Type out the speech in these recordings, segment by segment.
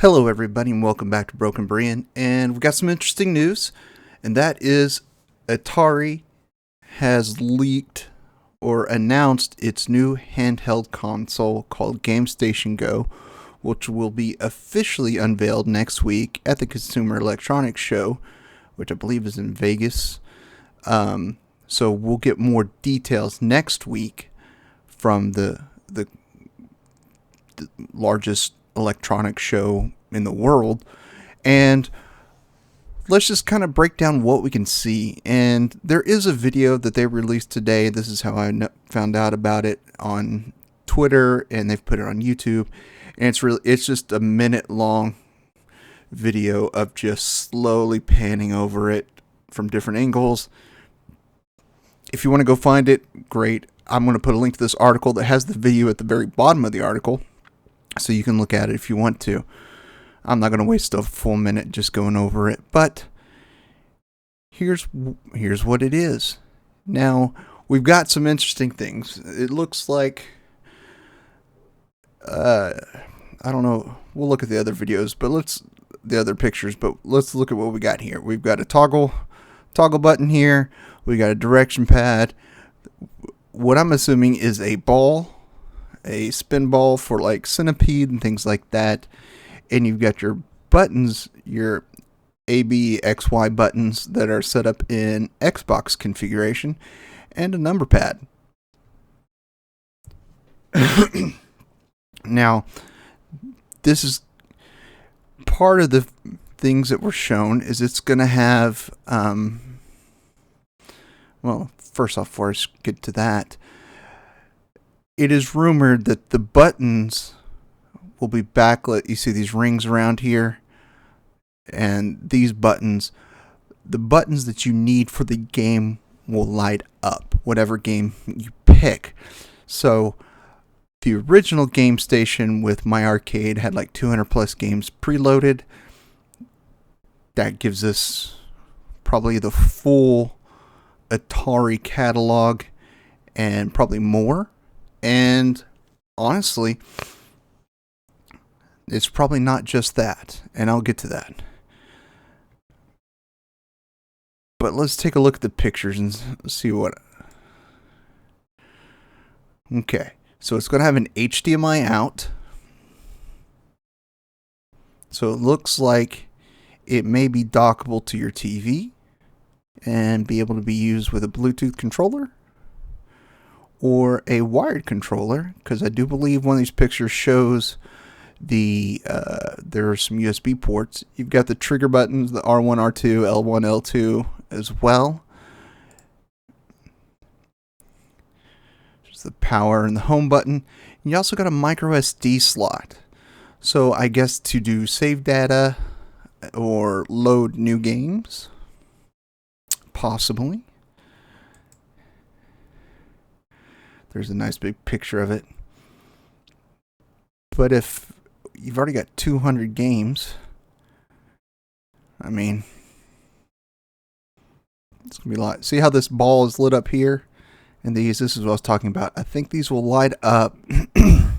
Hello everybody and welcome back to Broken Brian, and we've got some interesting news, and that is Atari has leaked or announced its new handheld console called Gamestation Go, which will be officially unveiled next week at the Consumer Electronics Show, which I believe is in Vegas. So we'll get more details next week from the largest electronics show in the world, and let's just kind of break down what we can see. And there is a video that they released today. This is how I found out about it on Twitter, and they've put it on YouTube, and it's just a minute long video of just slowly panning over it from different angles. If you want to go find it, great. I'm going to put a link to this article that has the video at the very bottom of the article, so you can look at it if you want to. I'm not going to waste a full minute just going over it, but here's what it is. Now, we've got some interesting things. It looks like, I don't know, we'll look at the other videos, but the other pictures, but let's look at what we got here. We've got a toggle button here. We got a direction pad. What I'm assuming is a ball, a spin ball for like Centipede and things like that. And you've got your buttons, your A, B, X, Y buttons that are set up in Xbox configuration, and a number pad. Now, this is part of the things that were shown is it's going to have, well, first off, before I get to that, it is rumored that the buttons will be backlit. You see these rings around here, and these buttons, the buttons that you need for the game will light up, whatever game you pick. So the original Gamestation with My Arcade had like 200 plus games preloaded. That gives us probably the full Atari catalog and probably more. And honestly, it's probably not just that, and I'll get to that. But let's take a look at the pictures and see what. Okay, so it's going to have an HDMI out. So it looks like it may be dockable to your TV and be able to be used with a Bluetooth controller or a wired controller, because I do believe one of these pictures shows there are some USB ports. You've got the trigger buttons, the R1, R2, L1, L2 as well. There's the power and the home button. You also got a micro SD slot. So I guess to do save data or load new games, possibly. There's a nice big picture of it. But if you've already got 200 games, I mean, it's going to be a lot. See how this ball is lit up here? And this is what I was talking about. I think these will light up. They'll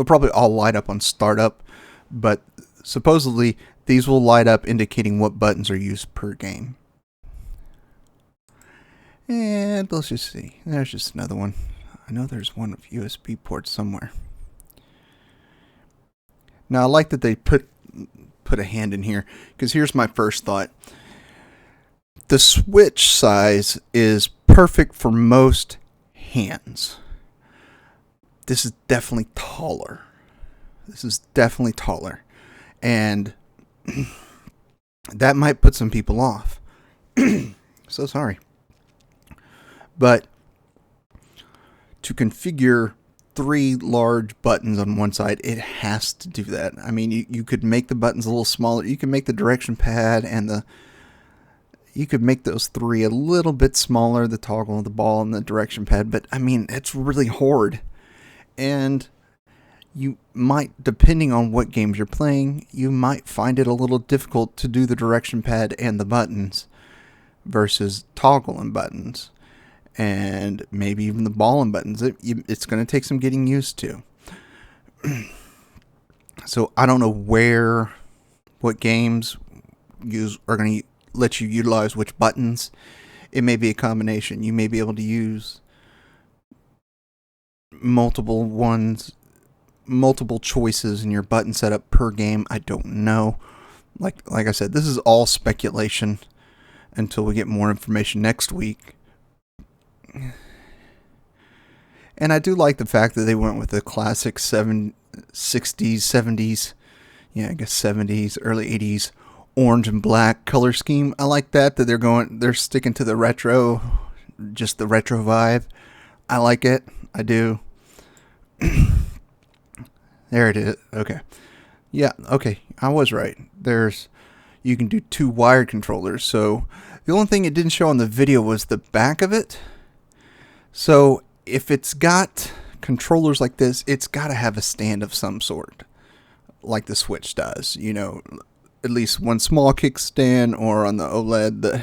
probably all light up on startup, but supposedly these will light up indicating what buttons are used per game. And let's just see. There's just another one. I know there's one with USB ports somewhere. Now, I like that they put a hand in here, because here's my first thought. The Switch size is perfect for most hands. This is definitely taller. And that might put some people off. So sorry. But to configure 3 large buttons on one side, it has to do that. I mean, you could make the buttons a little smaller. You can make the direction pad and you could make those 3 a little bit smaller, the toggle, the ball, and the direction pad. But I mean, it's really hard. And you might, depending on what games you're playing, you might find it a little difficult to do the direction pad and the buttons versus toggle and buttons. And maybe even the ball and buttons. It's going to take some getting used to. So I don't know what games are going to let you utilize which buttons. It may be a combination. You may be able to use multiple choices in your button setup per game. I don't know. Like I said, this is all speculation until we get more information next week. And I do like the fact that they went with the classic 60s, 70s, I guess 70s, early 80s, orange and black color scheme. I like that they're sticking to the retro, just the retro vibe. I like it. I do. There it is. Okay. Yeah, okay. I was right. You can do 2 wired controllers. So the only thing it didn't show on the video was the back of it. So if it's got controllers like this, it's got to have a stand of some sort, like the Switch does. At least one small kickstand, or on the OLED that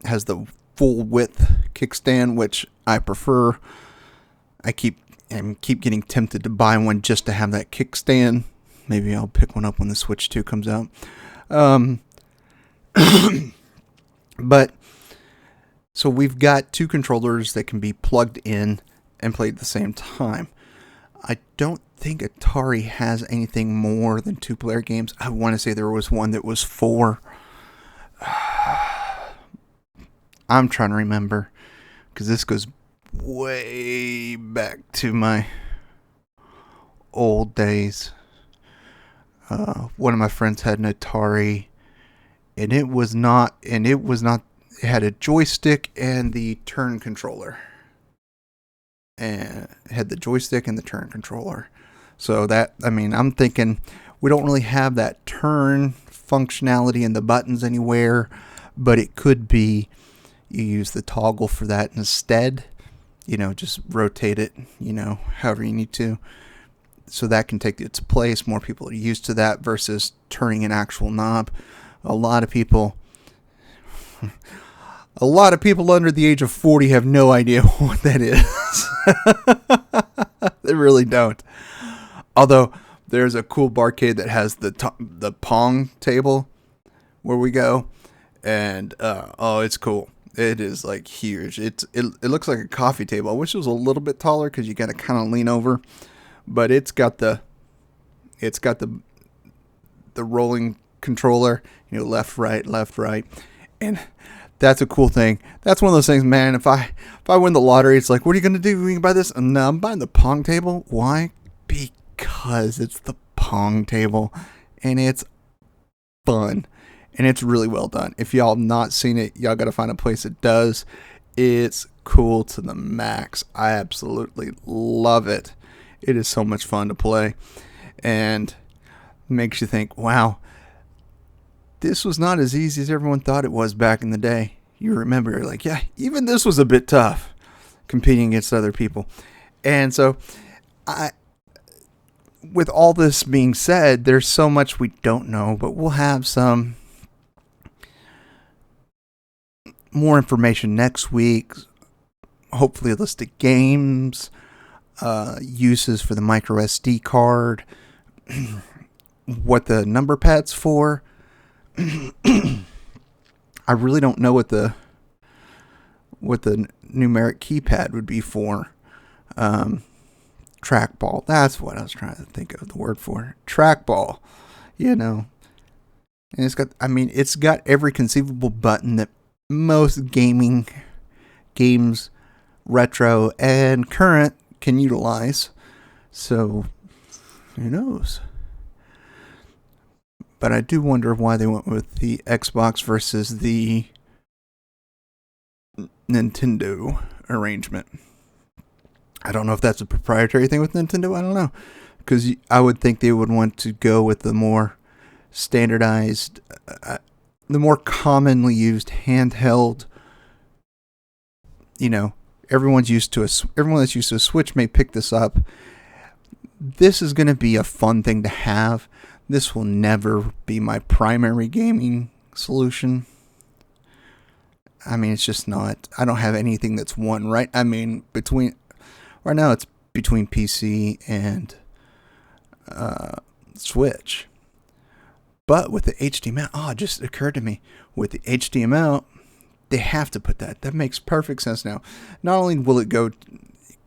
has the full width kickstand, which I prefer. I keep getting tempted to buy one just to have that kickstand. Maybe I'll pick one up when the Switch 2 comes out. But so we've got 2 controllers that can be plugged in and played at the same time. I don't think Atari has anything more than 2-player games. I want to say there was one that was 4. I'm trying to remember, because this goes way back to my old days. One of my friends had an Atari, and it had a joystick and the turn controller. And it had the joystick and the turn controller. So I'm thinking we don't really have that turn functionality in the buttons anywhere, but it could be you use the toggle for that instead. Just rotate it, however you need to. So that can take its place. More people are used to that versus turning an actual knob. A lot of people under the age of 40 have no idea what that is. They really don't. Although there's a cool barcade that has the Pong table where we go, and it's cool. It is like huge. It looks like a coffee table. I wish it was a little bit taller because you got to kind of lean over, but it's got the rolling controller, left, right, and that's a cool thing. That's one of those things, man. If I win the lottery, it's like, what are you gonna do? You can buy this? No, I'm buying the Pong table. Why? Because it's the Pong table, and it's fun, and it's really well done. If y'all have not seen it, y'all gotta find a place that does. It's cool to the max. I absolutely love it. It is so much fun to play, and makes you think, wow, this was not as easy as everyone thought it was back in the day. You remember, you're like, yeah, even this was a bit tough, competing against other people. And so, with all this being said, there's so much we don't know, but we'll have some more information next week. Hopefully a list of games, uses for the micro SD card, what the number pad's for. I really don't know what the numeric keypad would be for. Trackball. That's what I was trying to think of the word for. Trackball. And it's got every conceivable button that most games, retro and current, can utilize. So, who knows? But I do wonder why they went with the Xbox versus the Nintendo arrangement. I don't know if that's a proprietary thing with Nintendo. I don't know. Because I would think they would want to go with the more standardized, the more commonly used handheld. Everyone that's used to a Switch may pick this up. This is going to be a fun thing to have. This will never be my primary gaming solution. It's just not. I don't have anything that's one, right? Right now it's between PC and Switch. But with the HDMI, it just occurred to me, with the HDMI, they have to put that. That makes perfect sense now. Not only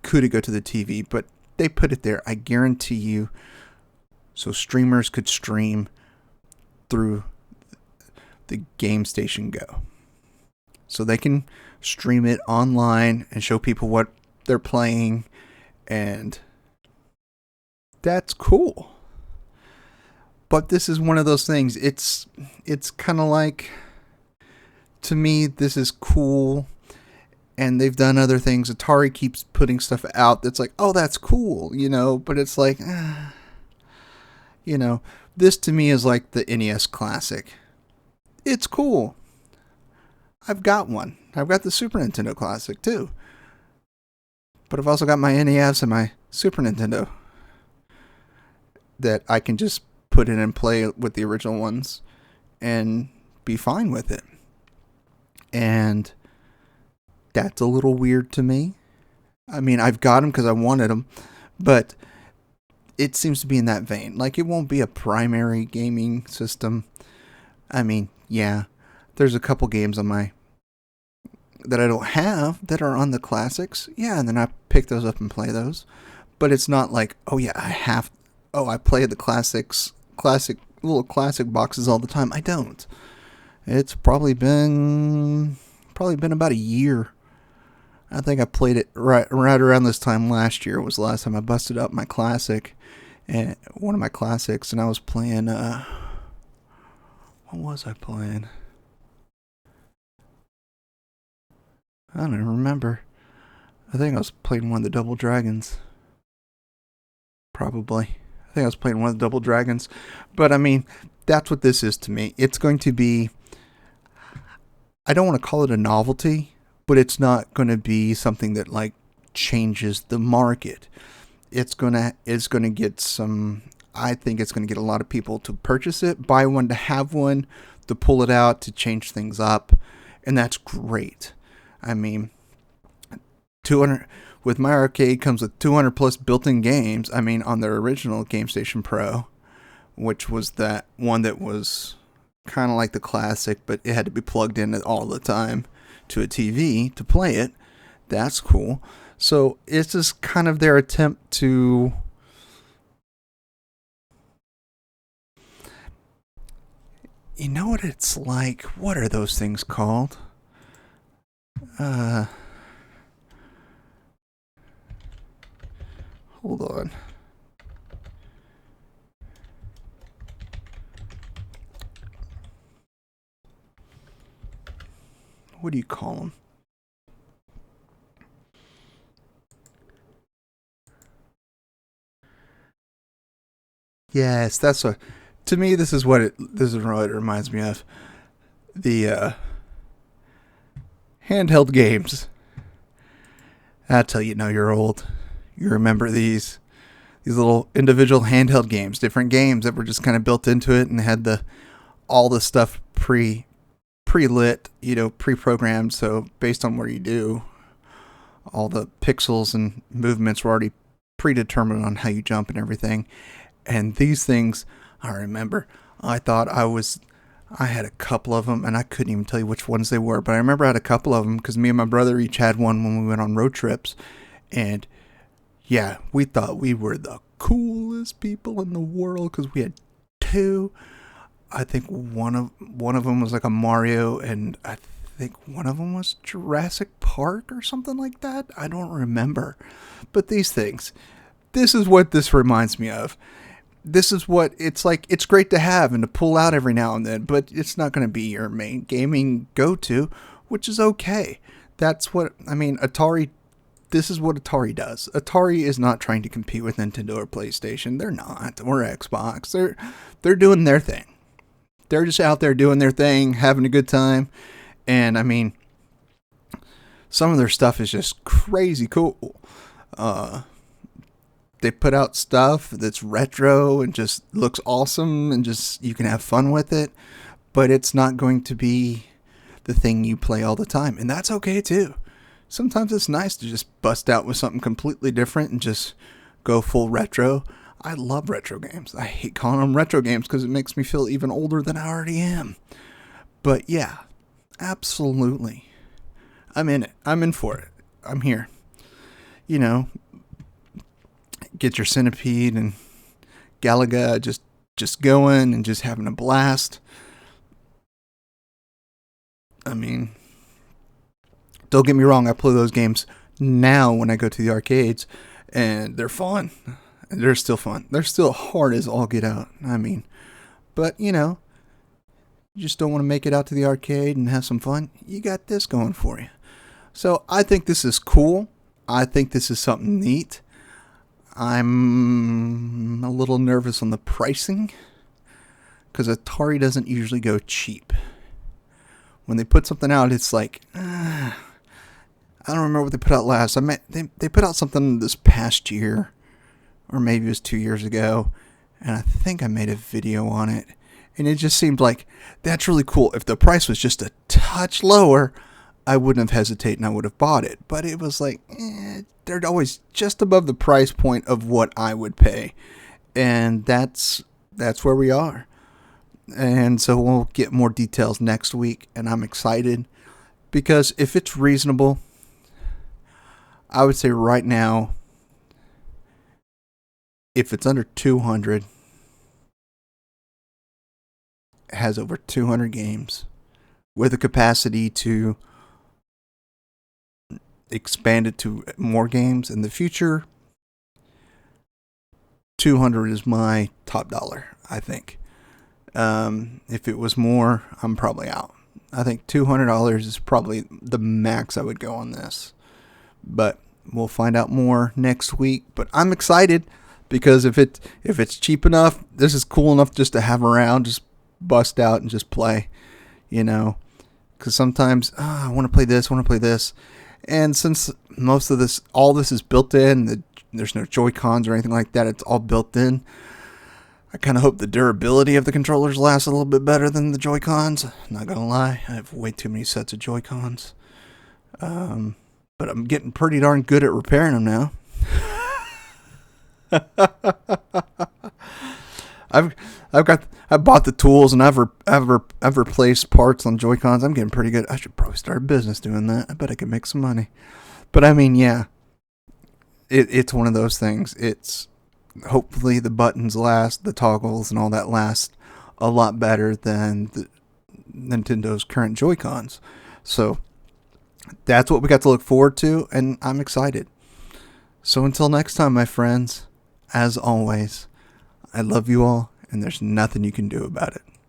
could it go to the TV, but they put it there, I guarantee you, so streamers could stream through the Gamestation Go. So they can stream it online and show people what they're playing, and that's cool. But this is one of those things, it's kind of like, to me, this is cool, and they've done other things. Atari keeps putting stuff out that's like, oh, that's cool, but it's like, this to me is like the NES Classic. It's cool. I've got one. I've got the Super Nintendo Classic too. But I've also got my NES and my Super Nintendo that I can just put in and play with the original ones and be fine with it. And that's a little weird to me. I mean, I've got them because I wanted them, but it seems to be in that vein. Like, it won't be a primary gaming system. I mean, yeah, there's a couple games on that I don't have that are on the classics. Yeah, and then I pick those up and play those. But it's not like, I play the little classic boxes all the time. I don't. It's probably been about a year. I think I played it right around this time last year. Was the last time I busted up my classic, and one of my classics, and I was playing. What was I playing? I don't even remember. I think I was playing one of the Double Dragons. Probably. I think I was playing one of the Double Dragons. But I mean, that's what this is to me. It's going to be, I don't want to call it a novelty, but it's not going to be something that like changes the market. It's going to get some, I think it's going to get a lot of people to purchase it, buy one to have one, to pull it out, to change things up. And that's great. I mean, 200 with my arcade comes with 200 plus built-in games. I mean, on their original Gamestation Pro, which was that one that was kind of like the classic, but it had to be plugged in all the time to a TV to play it. That's cool. So it's just kind of their attempt to you know what it's like? What are those things called? Hold on. What do you call them? Yes, that's what. To me, this is what it reminds me of. The handheld games. That's how you know you're old. You remember these little individual handheld games, different games that were just kind of built into it and had all the stuff pre-lit, pre-programmed. So based on what you do, all the pixels and movements were already predetermined on how you jump and everything. And these things, I remember, I had a couple of them, and I couldn't even tell you which ones they were, but I remember I had a couple of them because me and my brother each had one when we went on road trips. And yeah, we thought we were the coolest people in the world because we had two. I think one of them was like a Mario, and I think one of them was Jurassic Park or something like that. I don't remember. But these things, this is what this reminds me of. This is what it's like. It's great to have and to pull out every now and then, but it's not going to be your main gaming go-to, which is okay. That's what, Atari, this is what Atari does. Atari is not trying to compete with Nintendo or PlayStation. They're not, or Xbox. They're doing their thing. They're just out there doing their thing, having a good time. And some of their stuff is just crazy cool. They put out stuff that's retro and just looks awesome and just you can have fun with it, but it's not going to be the thing you play all the time. And that's okay too. Sometimes it's nice to just bust out with something completely different and just go full retro. I love retro games. I hate calling them retro games because it makes me feel even older than I already am. But yeah, absolutely. I'm in it. I'm in for it. I'm here. You know, get your Centipede and Galaga just going and just having a blast. I mean, don't get me wrong, I play those games now when I go to the arcades, and they're fun. They're still fun. They're still hard as all get out. I mean, but you know, you just don't want to make it out to the arcade and have some fun. You got this going for you. So I think this is cool. I think this is something neat. I'm a little nervous on the pricing because Atari doesn't usually go cheap. When they put something out, it's like, I don't remember what they put out last. They put out something this past year, or maybe it was 2 years ago, and I think I made a video on it. And it just seemed like, that's really cool. If the price was just a touch lower, I wouldn't have hesitated and I would have bought it. But it was like, they're always just above the price point of what I would pay. And that's where we are. And so we'll get more details next week, and I'm excited because if it's reasonable, I would say right now, if it's under 200, it has over 200 games with a capacity to expand it to more games in the future. 200 is my top dollar, I think. If it was more, I'm probably out. I think $200 is probably the max I would go on this. But we'll find out more next week. But I'm excited because if it's cheap enough, this is cool enough just to have around, just bust out and just play, you know. Because sometimes I want to play this, and since all this is built in, there's no Joy-Cons or anything like that. It's all built in. I kind of hope the durability of the controllers lasts a little bit better than the Joy-Cons. Not gonna lie, I have way too many sets of Joy-Cons. But I'm getting pretty darn good at repairing them now. I bought the tools and I've replaced parts on Joy-Cons. I'm getting pretty good. I should probably start a business doing that. I bet I could make some money. But I mean, yeah, it's one of those things. It's hopefully the buttons last, the toggles and all that last a lot better than the Nintendo's current Joy-Cons. So that's what we got to look forward to, and I'm excited. So until next time, my friends, as always, I love you all, and there's nothing you can do about it.